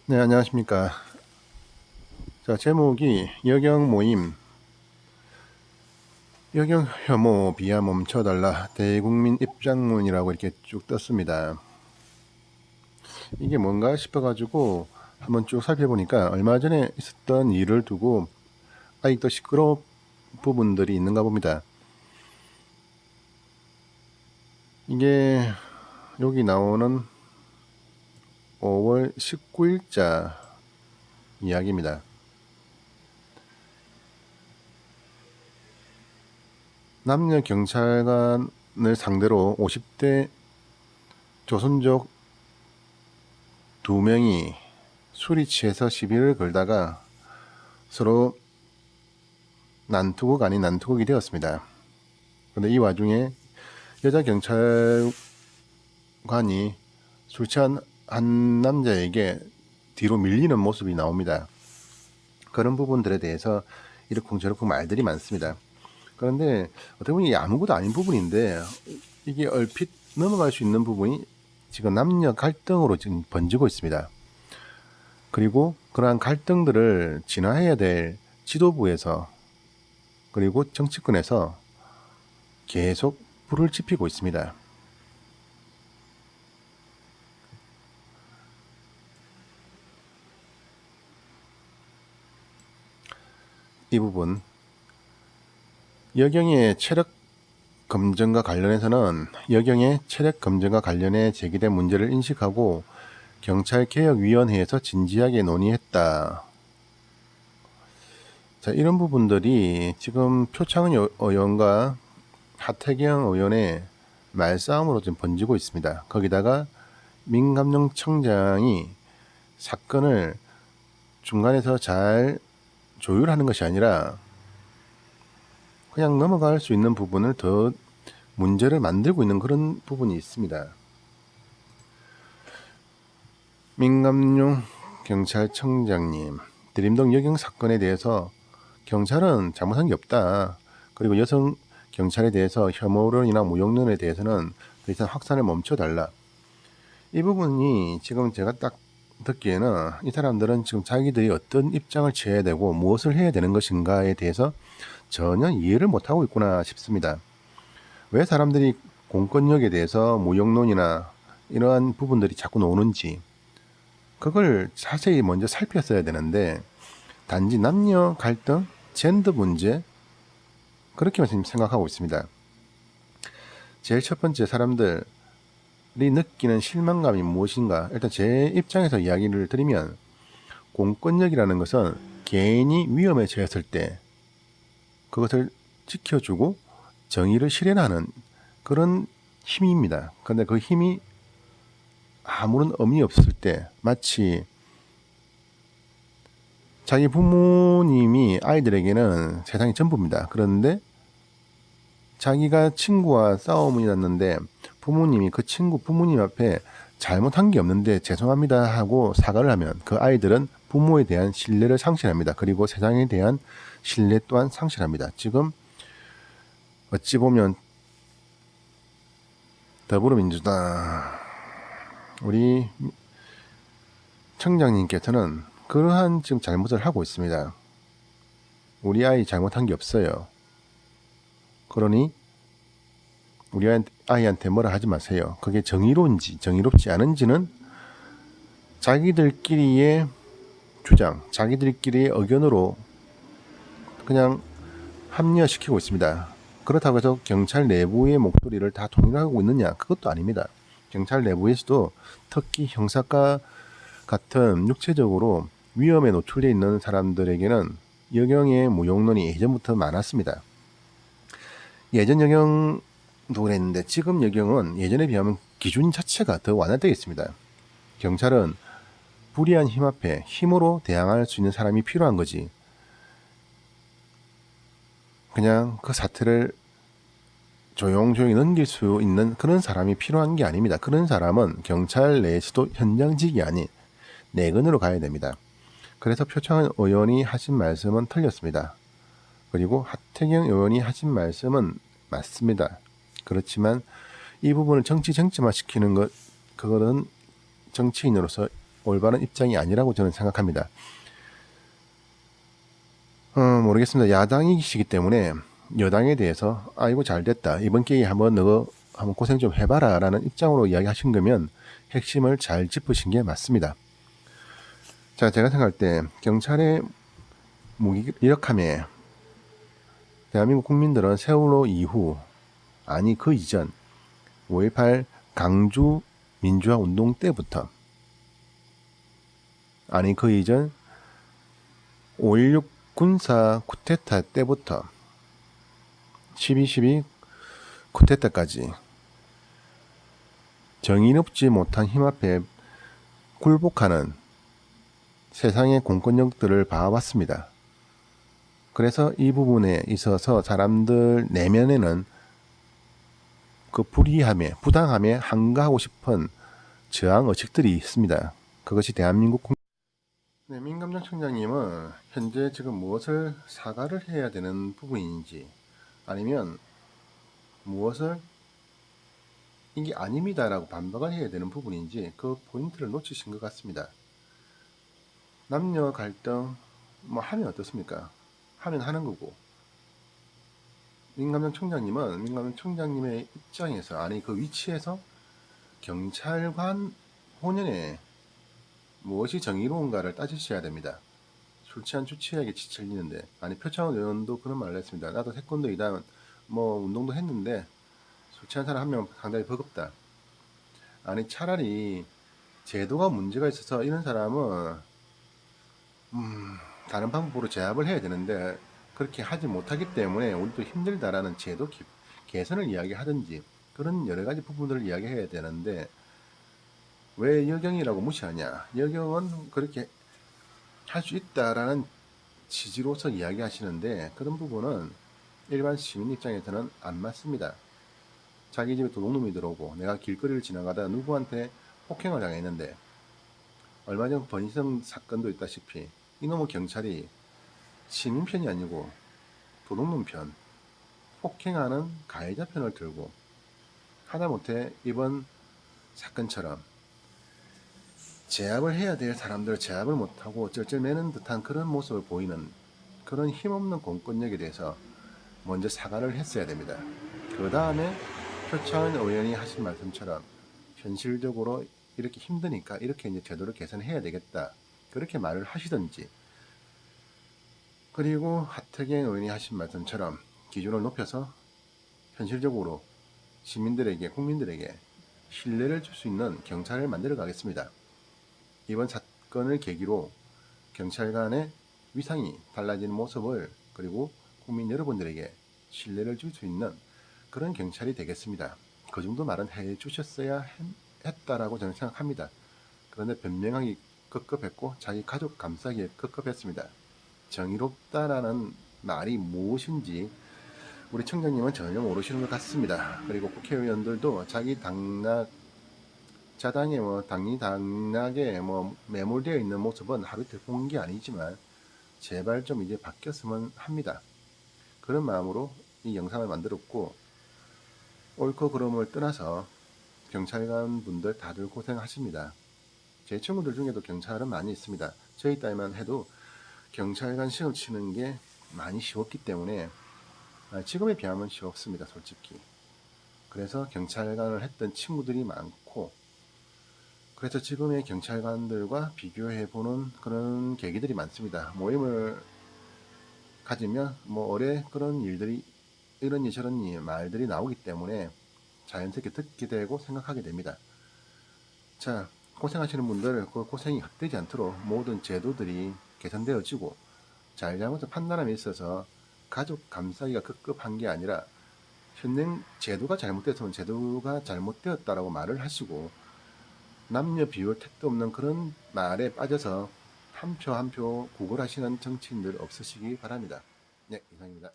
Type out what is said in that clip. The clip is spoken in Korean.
네, 안녕하십니까. 자, 제목이 여경 모임, 여경 혐오 비하 멈춰달라 대국민 입장문이라고 이렇게 쭉 떴습니다. 이게 뭔가 싶어가지고 한번 쭉 살펴보니까 얼마 전에 있었던 일을 두고 아직도 시끄러운 부분들이 있는가 봅니다. 이게 여기 나오는 5월 19일자 이야기입니다. 남녀 경찰관을 상대로 50대 조선족 2명이 술이 취해서 시비를 걸다가 서로 난투극 아닌 난투극이 되었습니다. 그런데 이 와중에 여자 경찰관이 술 취한 한 남자에게 뒤로 밀리는 모습이 나옵니다. 그런 부분들에 대해서 이러쿵저러쿵 말들이 많습니다. 그런데 어떻게 보면 아무것도 아닌 부분인데 이게 얼핏 넘어갈 수 있는 부분이 지금 남녀 갈등으로 지금 번지고 있습니다. 그리고 그러한 갈등들을 진화해야 될 지도부에서 그리고 정치권에서 계속 불을 지피고 있습니다. 이 부분 여경의 체력 검증과 관련해서는 여경의 체력 검증과 관련해 제기된 문제를 인식하고 경찰개혁위원회에서 진지하게 논의했다. 자, 이런 부분들이 지금 표창은 의원과 하태경 의원의 말싸움으로 좀 번지고 있습니다. 거기다가 민감정청장이 사건을 중간에서 잘 조율하는 것이 아니라 그냥 넘어갈 수 있는 부분을 더 문제를 만들고 있는 그런 부분이 있습니다. 민감용 경찰청장님, 대림동 여경 사건에 대해서 경찰은 잘못한 게 없다. 그리고 여성 경찰에 대해서 혐오론이나 무용론에 대해서는 더 이상 확산을 멈춰달라. 이 부분이 지금 제가 딱 듣기에는 이 사람들은 지금 자기들이 어떤 입장을 취해야 되고 무엇을 해야 되는 것인가에 대해서 전혀 이해를 못하고 있구나 싶습니다. 왜 사람들이 공권력에 대해서 무용론이나 이러한 부분들이 자꾸 나오는지 그걸 자세히 먼저 살폈어야 되는데 단지 남녀 갈등, 젠더 문제 그렇게만 지금 생각하고 있습니다. 제일 첫 번째 사람들이 느끼는 실망감이 무엇인가? 일단 제 입장에서 이야기를 드리면 공권력이라는 것은 개인이 위험에 처했을 때 그것을 지켜주고 정의를 실현하는 그런 힘입니다. 그런데 그 힘이 아무런 의미 없을 때 마치 자기 부모님이 아이들에게는 세상이 전부입니다. 그런데 자기가 친구와 싸움이 났는데 부모님이 그 친구 부모님 앞에 잘못한 게 없는데 죄송합니다 하고 사과를 하면 그 아이들은 부모에 대한 신뢰를 상실합니다. 그리고 세상에 대한 신뢰 또한 상실합니다. 지금 어찌 보면 더불어민주당 우리 청장님께서는 그러한 지금 잘못을 하고 있습니다. 우리 아이 잘못한 게 없어요. 그러니 우리 아이한테 뭐라 하지 마세요. 그게 정의로운지 정의롭지 않은지는 자기들끼리의 주장, 자기들끼리의 의견으로 그냥 합리화시키고 있습니다. 그렇다고 해서 경찰 내부의 목소리를 다 통일하고 있느냐? 그것도 아닙니다. 경찰 내부에서도 특히 형사과 같은 육체적으로 위험에 노출되어 있는 사람들에게는 여경의 무용론이 예전부터 많았습니다. 예전 여경도 그랬는데 지금 여경은 예전에 비하면 기준 자체가 더 완화되어 있습니다. 경찰은 불의한 힘 앞에 힘으로 대항할 수 있는 사람이 필요한 거지. 그냥 그 사태를 조용조용히 넘길 수 있는 그런 사람이 필요한 게 아닙니다. 그런 사람은 경찰 내에서도 현장직이 아닌 내근으로 가야 됩니다. 그래서 표창원 의원이 하신 말씀은 틀렸습니다. 그리고 하태경 의원이 하신 말씀은 맞습니다. 그렇지만 이 부분을 정치쟁점화 시키는 것, 그거는 정치인으로서 올바른 입장이 아니라고 저는 생각합니다. 모르겠습니다. 야당이시기 때문에 여당에 대해서 이거 잘됐다, 이번 기회에 한번 너 한번 고생 좀 해봐라 라는 입장으로 이야기하신 거면 핵심을 잘 짚으신 게 맞습니다. 자, 제가 생각할 때 경찰의 무기력함에 대한민국 국민들은 세월호 이후, 아니 그 이전 5.18 강주 민주화 운동 때부터, 아니 그 이전 5.16 군사 쿠데타 때부터 12.12 쿠데타까지 정의롭지 못한 힘 앞에 굴복하는 세상의 공권력들을 봐왔습니다. 그래서 이 부분에 있어서 사람들 내면에는 그 불이함에, 부당함에 항거하고 싶은 저항 의식들이 있습니다. 그것이 대한민국 네, 민감정청장님은 현재 지금 무엇을 사과를 해야 되는 부분인지, 아니면 무엇을 이게 아닙니다라고 반박을 해야 되는 부분인지 그 포인트를 놓치신 것 같습니다. 남녀 갈등 뭐 하면 어떻습니까? 하면 하는 거고, 민감정청장님은 민감정청장님의 입장에서, 아니 그 위치에서 경찰관 혼연에 무엇이 정의로운가를 따지셔야 됩니다. 술 취한 주치의에게 지철리는데, 아니 표창원 의원도 그런 말을 했습니다. 나도 태권도이다, 뭐 운동도 했는데 술 취한 사람 한 명 상당히 버겁다. 아니 차라리 제도가 문제가 있어서 이런 사람은 다른 방법으로 제압을 해야 되는데 그렇게 하지 못하기 때문에 우리도 힘들다라는 제도 개선을 이야기하든지 그런 여러 가지 부분들을 이야기해야 되는데, 왜 여경이라고 무시하냐? 여경은 그렇게 할 수 있다라는 취지로서 이야기하시는데, 그런 부분은 일반 시민 입장에서는 안 맞습니다. 자기 집에 도둑놈이 들어오고 내가 길거리를 지나가다 누구한테 폭행을 당했는데, 얼마 전 번희성 사건도 있다시피 이놈의 경찰이 시민 편이 아니고 도둑놈 편, 폭행하는 가해자 편을 들고, 하다못해 이번 사건처럼 제압을 해야 될 사람들 제압을 못하고 쩔쩔매는 듯한 그런 모습을 보이는 그런 힘없는 공권력에 대해서 먼저 사과를 했어야 됩니다. 그 다음에 표창원 의원이 하신 말씀처럼 현실적으로 이렇게 힘드니까 이렇게 이제 제도를 개선해야 되겠다, 그렇게 말을 하시든지, 그리고 하태경 의원이 하신 말씀처럼 기준을 높여서 현실적으로 시민들에게, 국민들에게 신뢰를 줄 수 있는 경찰을 만들어 가겠습니다. 이번 사건을 계기로 경찰관의 위상이 달라지는 모습을, 그리고 국민 여러분들에게 신뢰를 줄 수 있는 그런 경찰이 되겠습니다. 그 정도 말은 해 주셨어야 했다라고 저는 생각합니다. 그런데 변명하기 급급했고 자기 가족 감싸기에 급급했습니다. 정의롭다라는 말이 무엇인지 우리 청장님은 전혀 모르시는 것 같습니다. 그리고 국회의원들도 자기 당락 자당에 당리 당락에 매몰되어 있는 모습은 하루 이틀 본 게 아니지만 제발 좀 이제 바뀌었으면 합니다. 그런 마음으로 이 영상을 만들었고, 옳고 그름을 떠나서 경찰관 분들 다들 고생하십니다. 제 친구들 중에도 경찰은 많이 있습니다. 저희 딸만 해도 경찰관 시험 치는 게 많이 쉬웠기 때문에, 지금에 비하면 쉬웠습니다, 솔직히. 그래서 경찰관을 했던 친구들이 많고, 그래서 지금의 경찰관들과 비교해보는 그런 계기들이 많습니다. 모임을 가지면 올해 그런 일들이, 이런이 저런이 말들이 나오기 때문에 자연스럽게 듣게 되고 생각하게 됩니다. 자, 고생하시는 분들 그 고생이 헛되지 않도록 모든 제도들이 개선되어지고, 잘잘못을 판단함에 있어서 가족 감싸기가 급급한 게 아니라 현행 제도가 잘못됐으면 제도가 잘못되었다라고 말을 하시고, 남녀 비율 택도 없는 그런 말에 빠져서 한 표 한 표 구걸하시는 정치인들 없으시기 바랍니다. 네, 이상입니다.